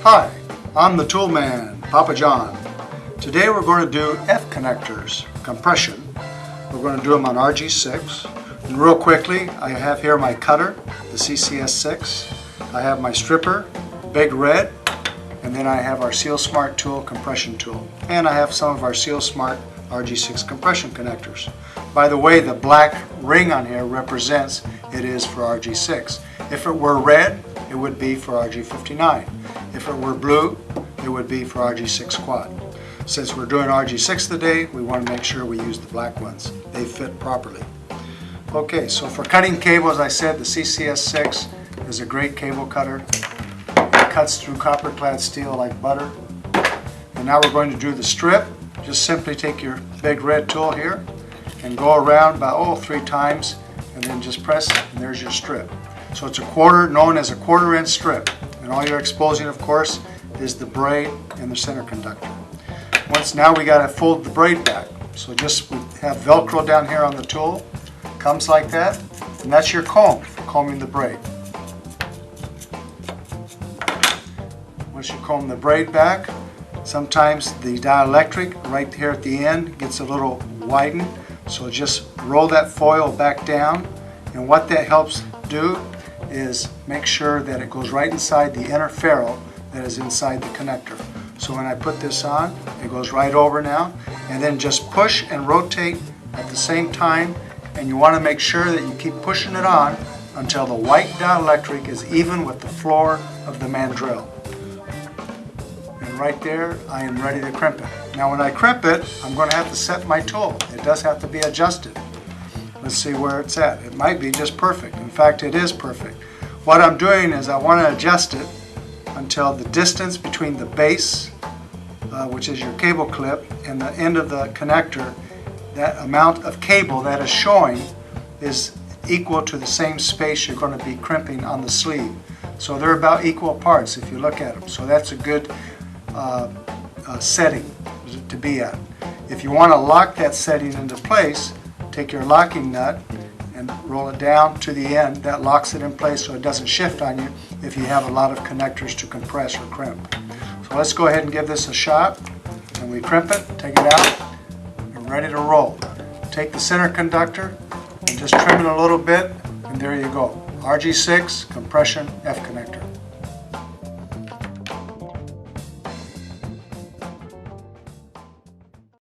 Hi, I'm the tool man, Papa John. Today we're going to do F connectors, compression. We're going to do them on RG6. And real quickly, I have here my cutter, the CCS6. I have my stripper, Big Red, and then I have our SealSmart tool, compression tool. And I have some of our SealSmart RG6 compression connectors. By the way, the black ring on here represents it is for RG6. If it were red, it would be for RG59. If it were blue, it would be for RG6 Quad. Since we're doing RG6 today, we want to make sure we use the black ones. They fit properly. Okay, so for cutting cable, as I said, the CCS6 is a great cable cutter. It cuts through copper-clad steel like butter. And now we're going to do the strip. Just simply take your Big Red tool here and go around about 3 times, and then just press, and there's your strip. So it's a quarter, known as a quarter-inch strip. And all you're exposing, of course, is the braid and the center conductor. Now we got to fold the braid back. So just we have Velcro down here on the tool. Comes like that, and that's your comb for combing the braid. Once you comb the braid back, sometimes the dielectric right here at the end gets a little widened. So just roll that foil back down, and what that helps do is make sure that it goes right inside the inner ferrule that is inside the connector. So when I put this on, it goes right over now, and then just push and rotate at the same time, and you want to make sure that you keep pushing it on until the white dielectric is even with the floor of the mandrel. And right there, I am ready to crimp it. Now when I crimp it, I'm going to have to set my tool. It does have to be adjusted. Let's see where it's at. It might be just perfect. In fact, it is perfect. What I'm doing is I want to adjust it until the distance between the base, which is your cable clip, and the end of the connector, that amount of cable that is showing is equal to the same space you're going to be crimping on the sleeve. So they're about equal parts if you look at them. So that's a good setting to be at. If you want to lock that setting into place, take your locking nut and roll it down to the end. That locks it in place so it doesn't shift on you if you have a lot of connectors to compress or crimp. So let's go ahead and give this a shot. And we crimp it, take it out, and ready to roll. Take the center conductor and just trim it a little bit, and there you go. RG6 compression F connector.